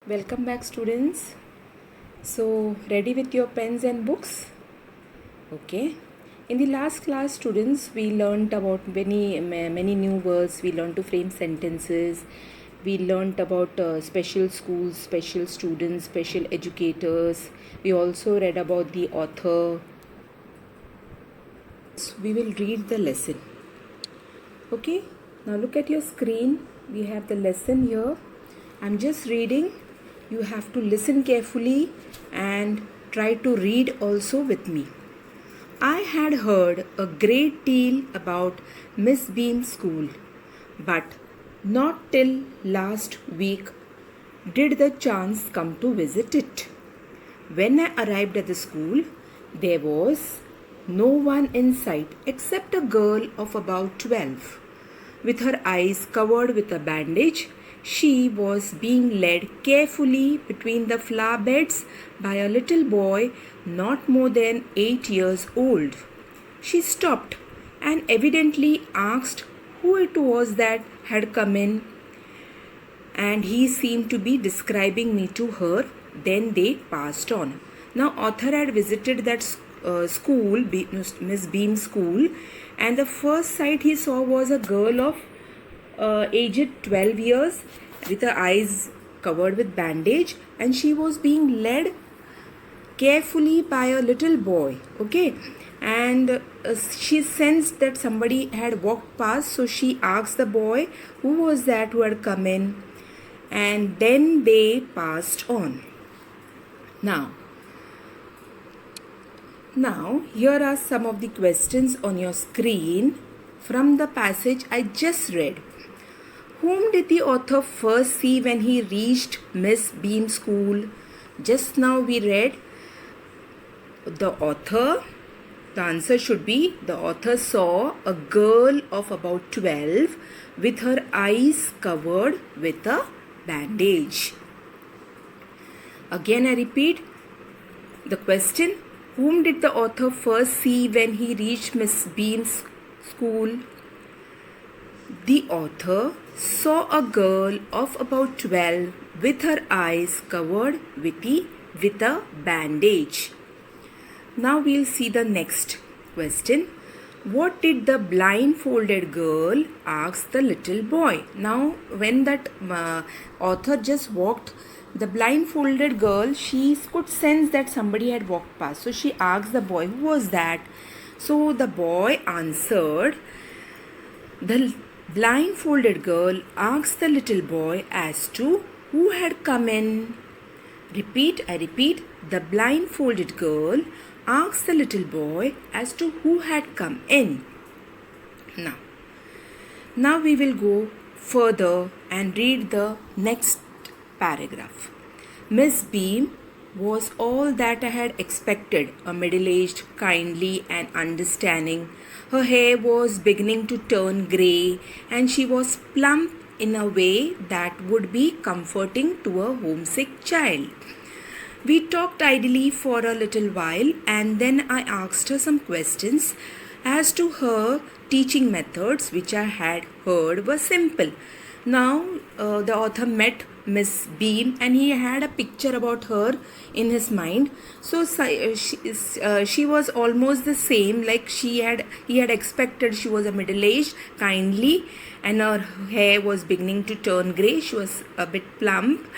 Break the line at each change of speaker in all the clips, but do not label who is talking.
Welcome back, students. So, ready with your pens and books? Okay. In the last class, students, we learned about many new words. We learned to frame sentences. We learned about special schools, special students, special educators. We also read about the author. We will read the lesson. Okay. Now look at your screen. We have the lesson here. I'm just reading. You have to listen carefully and try to read also with me. I had heard a great deal about Miss Beam's school, but not till last week did the chance come to visit it. When I arrived at the school, there was no one in sight except a girl of about 12. With her eyes covered with a bandage, she was being led carefully between the flower beds by a little boy not more than 8 years old. She stopped and evidently asked who it was that had come in, and he seemed to be describing me to her. Then they passed on. Now, author had visited that school, Miss Beam's school, and the first sight he saw was a girl of aged 12 years with her eyes covered with bandage, and she was being led carefully by a little boy. Okay, and she sensed that somebody had walked past, so she asked the boy who was that who had come in, and then they passed on. Now, here are some of the questions on your screen from the passage I just read. Whom did the author first see when he reached Miss Beam's school? Just now we read the author. The answer should be the author saw a girl of about 12 with her eyes covered with a bandage. Again, I repeat the question. Whom did the author first see when he reached Miss Beam's school? The author saw a girl of about 12 with her eyes covered with a bandage. Now we'll see the next question. What did the blindfolded girl ask the little boy? Now, when that author just walked, the blindfolded girl, she could sense that somebody had walked past. So she asked the boy, who was that? So the boy answered. The blindfolded girl asked the little boy as to who had come in. I repeat, the blindfolded girl asked the little boy as to who had come in. Now we will go further and read the next paragraph. Miss Beam was all that I had expected, a middle-aged, kindly and understanding. Her hair was beginning to turn grey, and she was plump in a way that would be comforting to a homesick child. We talked idly for a little while, and then I asked her some questions as to her teaching methods, which I had heard were simple. Now, the author met Miss Beam, and he had a picture about her in his mind. So she was almost the same, like he had expected. She was a middle-aged, kindly, and her hair was beginning to turn grey. She was a bit plump,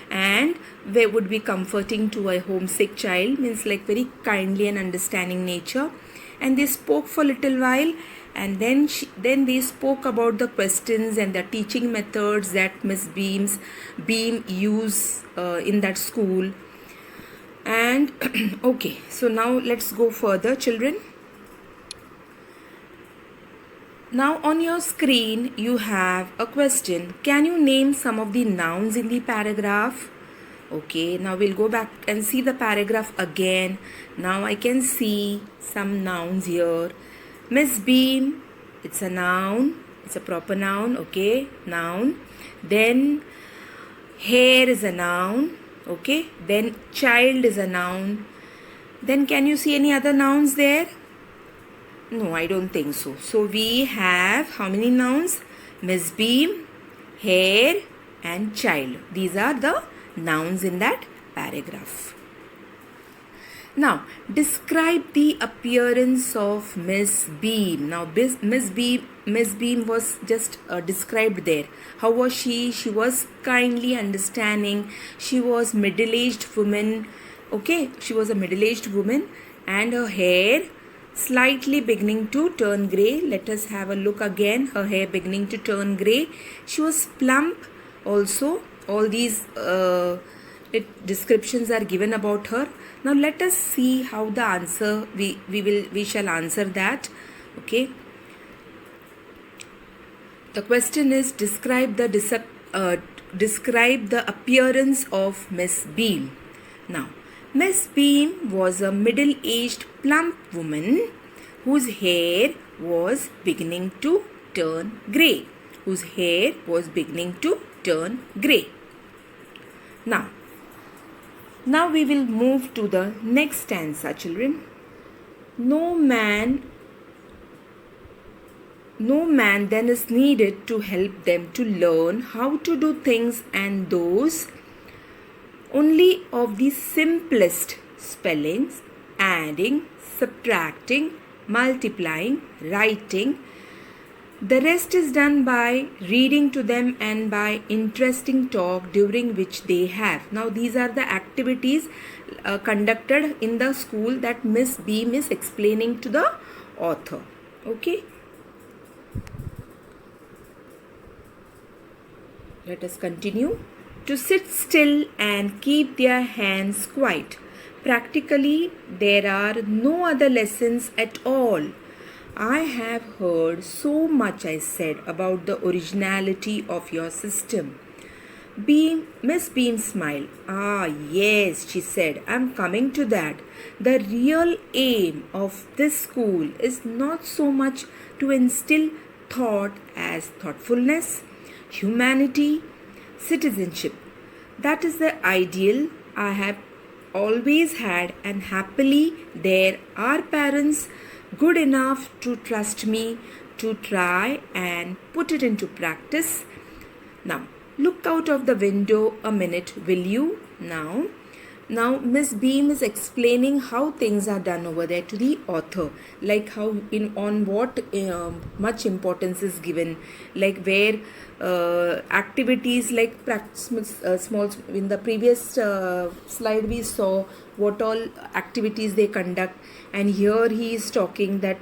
and they would be comforting to a homesick child, means like very kindly and understanding nature. And they spoke for a little while, and then they spoke about the questions and the teaching methods that Miss Beam used in that school. And okay, so now let's go further, children. Now on your screen you have a question. Can you name some of the nouns in the paragraph? Okay, now we'll go back and see the paragraph again. Now I can see some nouns here. Miss Beam, it's a noun. It's a proper noun. Okay, noun. Then hair is a noun. Okay, then child is a noun. Then can you see any other nouns there? No, I don't think so. So we have how many nouns? Miss Beam, hair and child. These are the nouns in that paragraph. Now, describe the appearance of Miss Beam. Now, Miss Beam was just described there. How was she? She was kindly understanding. She was middle-aged woman. Okay, she was a middle-aged woman, and her hair slightly beginning to turn grey. Let us have a look again. Her hair beginning to turn grey. She was plump also. All these descriptions are given about her. Now let us see how the answer we shall answer that. Okay. The question is describe the appearance of Miss Beam. Now, Miss Beam was a middle-aged plump woman whose hair was beginning to turn grey. Whose hair was beginning to turn grey. Now we will move to the next stanza, children. No man then is needed to help them to learn how to do things, and those only of the simplest spellings, adding, subtracting, multiplying, writing. The rest is done by reading to them and by interesting talk during which they have. Now these are the activities conducted in the school that Miss Beam is explaining to the author. Okay. Let us continue. To sit still and keep their hands quiet. Practically, there are no other lessons at all. I have heard so much, I said, about the originality of your system. Miss Beam smiled. Ah, yes, she said, I'm coming to that. The real aim of this school is not so much to instill thought as thoughtfulness, humanity, citizenship. That is the ideal I have always had, and happily there are parents good enough to trust me to try and put it into practice. Now, look out of the window a minute, will you? Now Miss Beam is explaining how things are done over there to the author, like how on what much importance is given, like where activities like practice small. In the previous slide we saw what all activities they conduct, and here he is talking that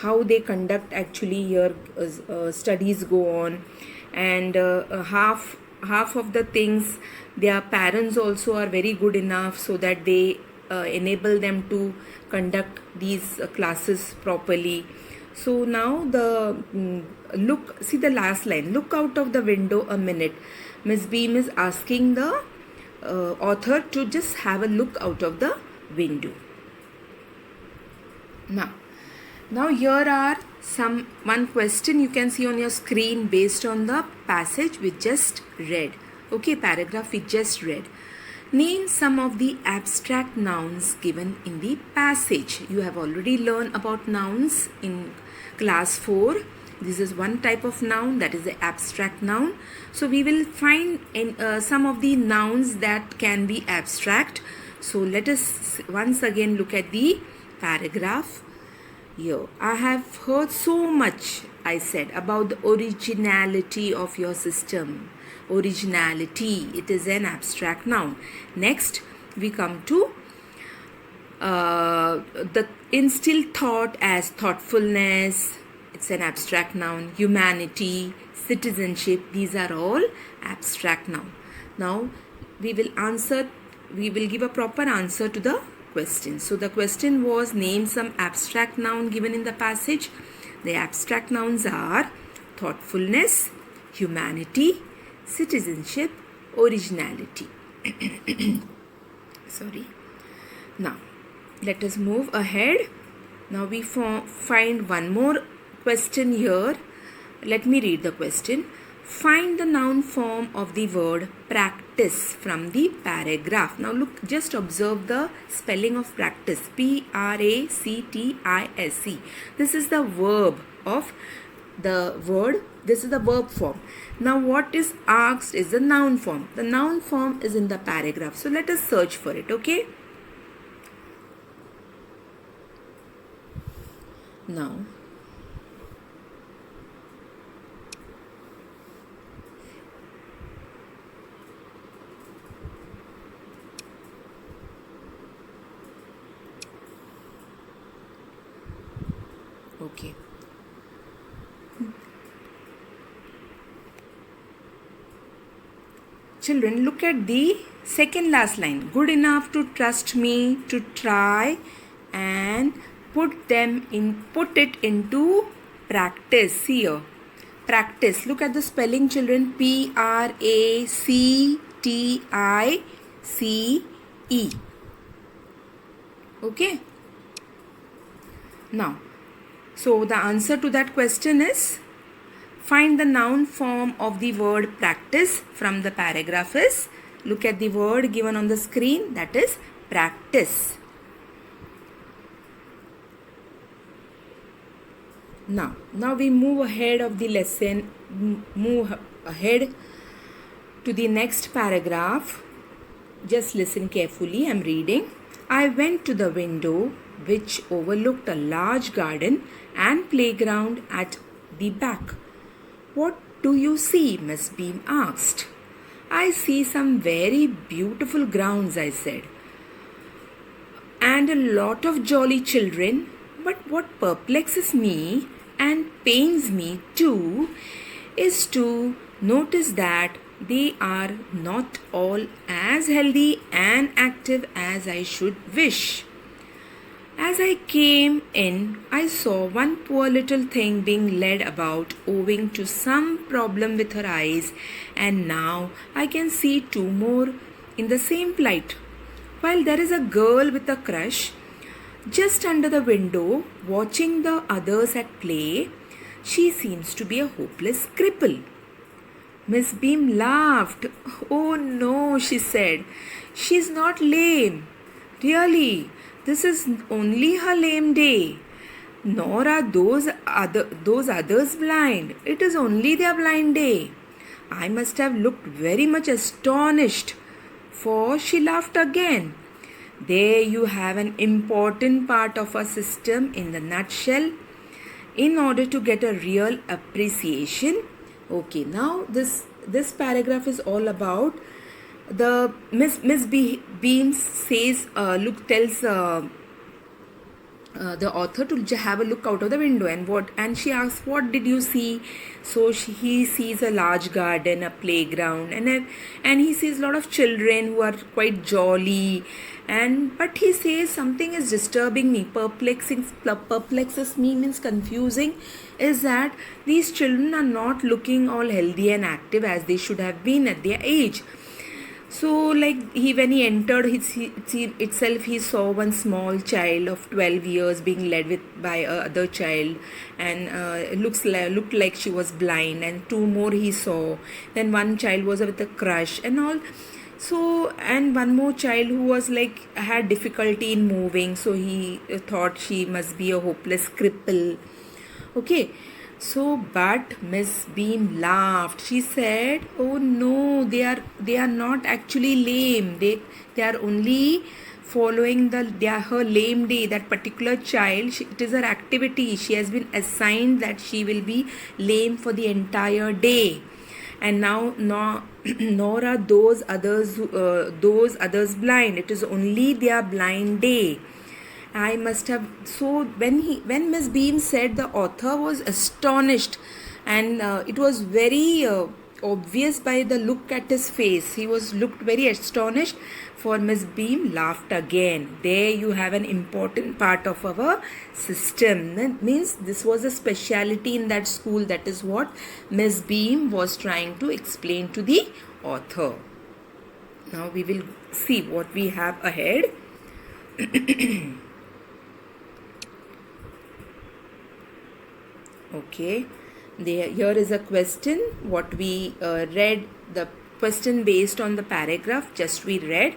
how they conduct actually here studies go on, and half of the things their parents also are very good enough so that they enable them to conduct these classes properly. So now see the last line, look out of the window a minute. Miss Beam is asking the author to just have a look out of the window. Now here are one question you can see on your screen based on the passage we just read. Okay, paragraph we just read. Name some of the abstract nouns given in the passage. You have already learned about nouns in class 4. This is one type of noun, that is the abstract noun. So we will find some of the nouns that can be abstract. So let us once again look at the paragraph. Here, I have heard so much, I said, about the originality of your system. Originality, it is an abstract noun. Next, we come to the instill thought as thoughtfulness. It's an abstract noun. Humanity, citizenship, these are all abstract noun. Now, we will give a proper answer to the question. So the question was, name some abstract noun given in the passage. The abstract nouns are thoughtfulness, humanity, citizenship, originality. Sorry. Now, let us move ahead. Now we find one more question here. Let me read the question. Find the noun form of the word practice from the paragraph. Now look, just observe the spelling of practice. P-R-A-C-T-I-S-E. This is the verb of the word This is the verb form. Now what is asked is the noun form. The noun form is in the paragraph. So let us search for it, okay? Now, okay. Children, look at the second last line. Good enough to trust me to try and put it into practice. See here. Practice. Look at the spelling, children. Practice. Okay. Now, so the answer to that question is, find the noun form of the word practice from the paragraph is, look at the word given on the screen, that is practice. Now we move ahead of the lesson, move ahead to the next paragraph. Just listen carefully, I am reading. I went to the window which overlooked a large garden and playground at the back. What do you see? Miss Beam asked. I see some very beautiful grounds, I said, and a lot of jolly children. But what perplexes me and pains me too is to notice that they are not all as healthy and active as I should wish. As I came in, I saw one poor little thing being led about owing to some problem with her eyes, and now I can see two more in the same plight. While there is a girl with a crush just under the window watching the others at play, she seems to be a hopeless cripple. Miss Beam laughed. Oh no, she said. She's not lame. Really, this is only her lame day. Nor are those others blind. It is only their blind day. I must have looked very much astonished, for she laughed again. There you have an important part of our system in the nutshell. In order to get a real appreciation. Okay, now this paragraph is all about the Miss Beam says, tells the author to have a look out of the window, and she asks, what did you see? So he sees a large garden, a playground, and he sees a lot of children who are quite jolly, but he says something is disturbing me, perplexes me means confusing, is that these children are not looking all healthy and active as they should have been at their age. So when he entered he saw one small child of 12 years being led by another child, and looked like she was blind, and two more he saw. Then one child was with a crush and all. So, and one more child who was had difficulty in moving, so he thought she must be a hopeless cripple. Okay. So, but Miss Beam laughed. She said, "Oh no, they are not actually lame. They are only following her lame day. That particular child, it is her activity. She has been assigned that she will be lame for the entire day, and now nor are those others blind. It is only their blind day." I must have. So when Miss Beam said, the author was astonished, and it was very obvious by the look at his face. He looked very astonished. For Miss Beam laughed again. There you have an important part of our system. That means this was a speciality in that school. That is what Miss Beam was trying to explain to the author. Now we will see what we have ahead. Okay, here is a question. What we read, the question based on the paragraph just we read.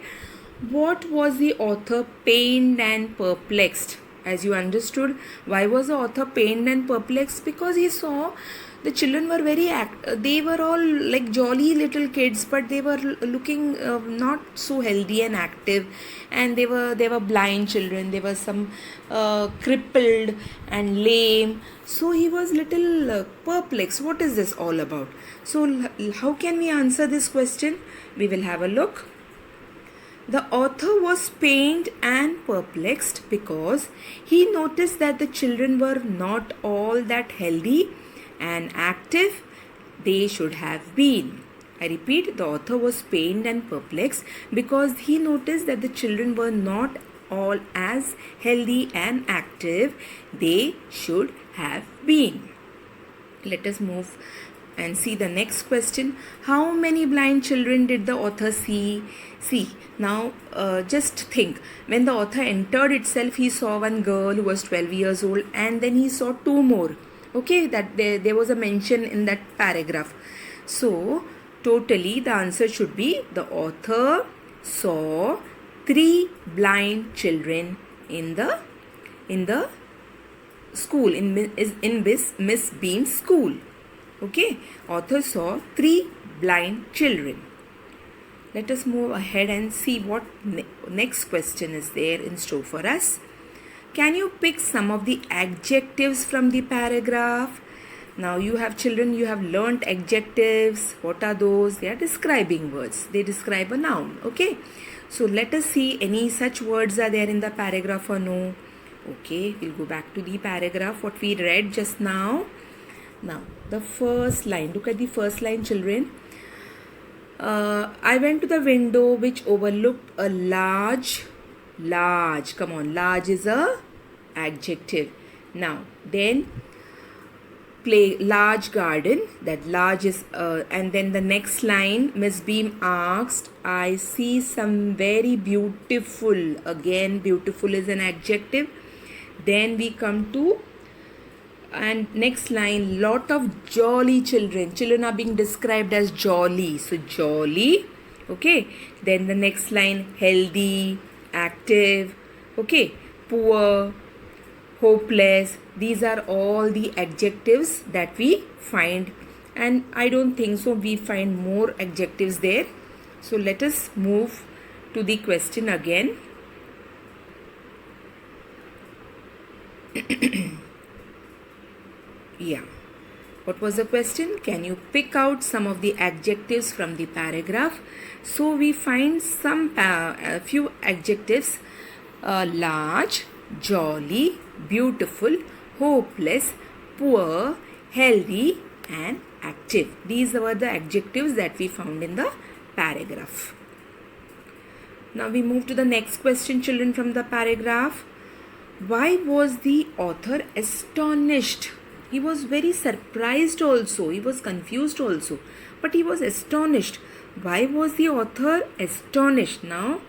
What was the author pained and perplexed? As you understood, why was the author pained and perplexed? Because he saw the children were they were all like jolly little kids, but they were looking not so healthy and active, and they were blind children. They were some crippled and lame. So he was little perplexed. What is this all about? So how can we answer this question? We will have a look. The author was pained and perplexed because he noticed that the children were not all that healthy and active they should have been. I repeat, the author was pained and perplexed because he noticed that the children were not all as healthy and active they should have been. Let us move and see the next question. How many blind children did the author see? Now just think, when the author entered itself, he saw one girl who was 12 years old, and then he saw two more. Okay, that there was a mention in that paragraph. So totally the answer should be, the author saw 3 blind children in the school, in Miss Beam's school. Okay, author saw 3 blind children. Let us move ahead and see what next question is there in store for us. Can you pick some of the adjectives from the paragraph? Now you have children, you have learnt adjectives. What are those? They are describing words. They describe a noun. Okay, so let us see any such words are there in the paragraph or no. Okay, we'll go back to the paragraph what we read just now. Now the first line, look at the first line, children. I went to the window which overlooked a large, come on, large is a adjective. Now then, large garden, that large is and then the next line, Miss Beam asked, I see some very beautiful, again beautiful is an adjective. Then we come to, and next line, lot of jolly children are being described as jolly, so jolly. Okay, then the next line, healthy, active. Okay, poor, hopeless. These are all the adjectives that we find, and I don't think so we find more adjectives there. So let us move to the question again. Yeah, what was the question? Can you pick out some of the adjectives from the paragraph? So we find a few adjectives: large, jolly, beautiful, hopeless, poor, healthy, and active. These were the adjectives that we found in the paragraph. Now we move to the next question, children, from the paragraph. Why was the author astonished? He was very surprised also. He was confused also. But he was astonished. Why was the author astonished? Now,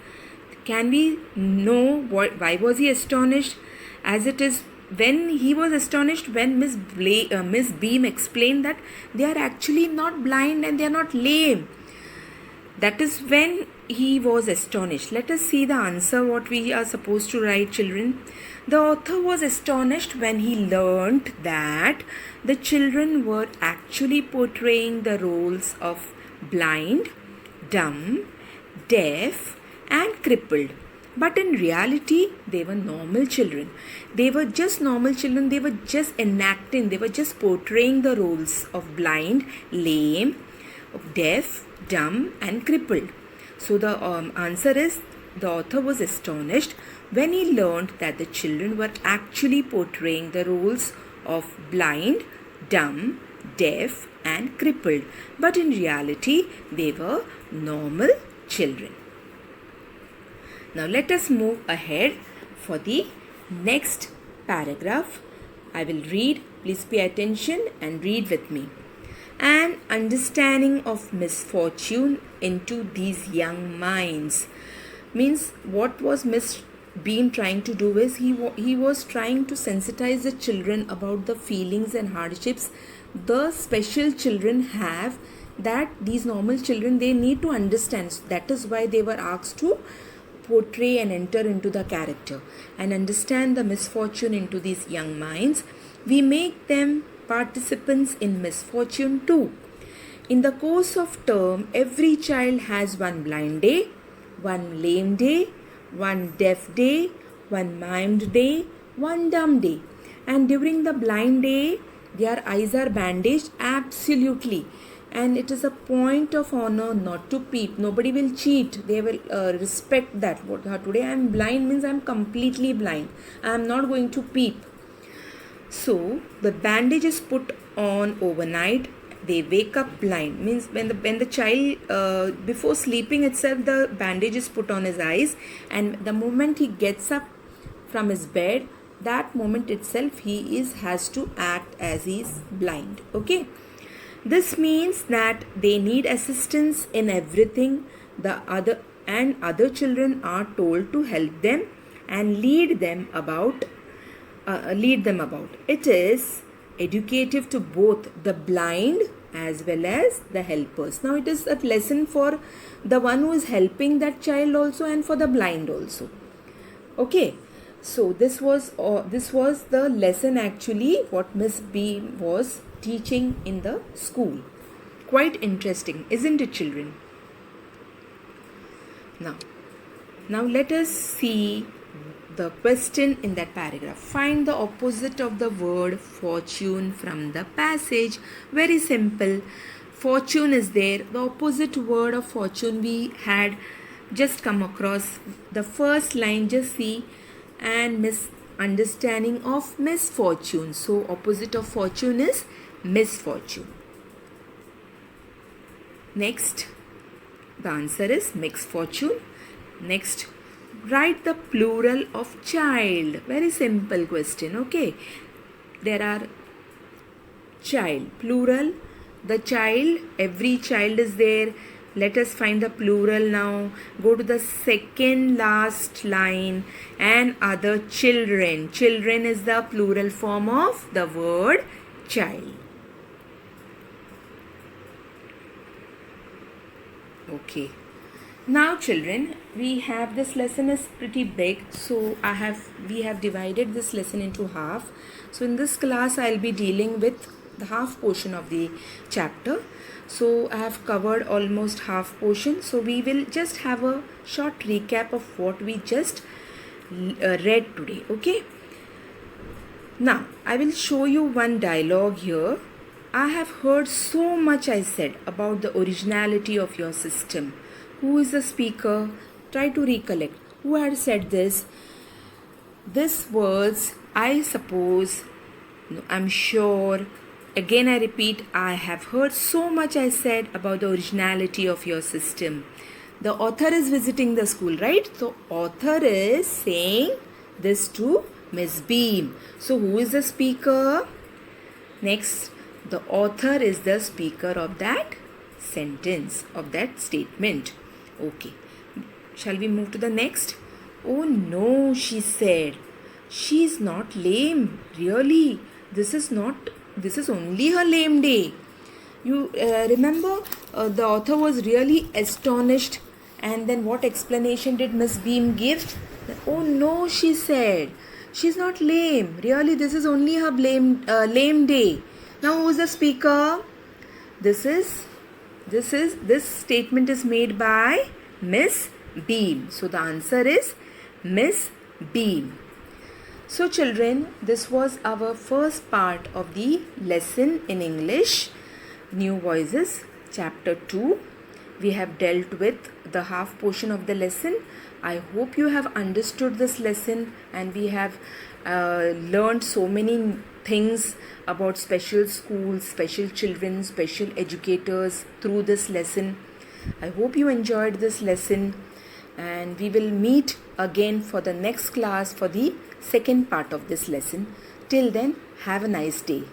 can we know why was he astonished? As it is, when he was astonished, when Miss Beam explained that they are actually not blind and they are not lame. That is when he was astonished. Let us see the answer, what we are supposed to write, children. The author was astonished when he learnt that the children were actually portraying the roles of blind, dumb, deaf, and crippled. But in reality, they were normal children. They were just normal children. They were just enacting, they were just portraying the roles of blind, lame, deaf, dumb, and crippled. So the answer is, the author was astonished when he learned that the children were actually portraying the roles of blind, dumb, deaf, and crippled. But in reality, they were normal children. Now let us move ahead for the next paragraph. I will read. Please pay attention and read with me. An understanding of misfortune into these young minds. Means, what was Miss Beam trying to do is he was trying to sensitize the children about the feelings and hardships the special children have, that these normal children, they need to understand. So that is why they were asked to portray and enter into the character and understand the misfortune into these young minds. We make them participants in misfortune too. In the course of term, every child has one blind day, one lame day, one deaf day, one maimed day, one dumb day. And during the blind day, their eyes are bandaged absolutely. And it is a point of honor not to peep. Nobody will cheat. They will respect that. Today I am blind means I am completely blind. I am not going to peep. So the bandage is put on overnight. They wake up blind means when the child before sleeping itself the bandage is put on his eyes, and the moment he gets up from his bed, that moment itself he has to act as he is blind. Okay, this means that they need assistance in everything. The other children are told to help them and lead them about. It is educative to both the blind as well as the helpers. Now it is a lesson for the one who is helping that child also and for the blind also. Okay, so this was the lesson actually what Miss Beam was teaching in the school. Quite interesting, isn't it, children? Now let us see the question in that paragraph. Find the opposite of the word fortune from the passage. Very simple. Fortune is there. The opposite word of fortune we had just come across. The first line, just see, and misunderstanding of misfortune. So opposite of fortune is misfortune. Next, the answer is mixed fortune. Next, write the plural of child. Very simple question. Okay, there are child, plural, the child, every child is there. Let us find the plural now. Go to the second last line, and other children. Children is the plural form of the word child. Okay. Now children, we have this lesson is pretty big, so we have divided this lesson into half. So in this class I'll be dealing with the half portion of the chapter. So I have covered almost half portion. So we will just have a short recap of what we just read today. Okay. Now I will show you one dialogue here. I have heard so much I said about the originality of your system. Who is the speaker? Try to recollect. Who had said this? This was, I suppose, no, I'm sure. Again I repeat, I have heard so much I said about the originality of your system. The author is visiting the school, right? So author is saying this to Miss Beam. So who is the speaker? Next, the author is the speaker of that sentence, of that statement. Okay, shall we move to the next? Oh no, she said. She is not lame. Really, this is only her lame day. You remember the author was really astonished, and then what explanation did Miss Beam give? Oh no, she said. She's not lame. Really, this is only her lame day. Now who is the speaker? This statement is made by Miss Beam. So the answer is Miss Beam. So children, this was our first part of the lesson in English, New Voices, Chapter 2. We have dealt with the half portion of the lesson. I hope you have understood this lesson, and we have learned so many things about special schools, special children, special educators through this lesson. I hope you enjoyed this lesson, and we will meet again for the next class for the second part of this lesson. Till then, have a nice day.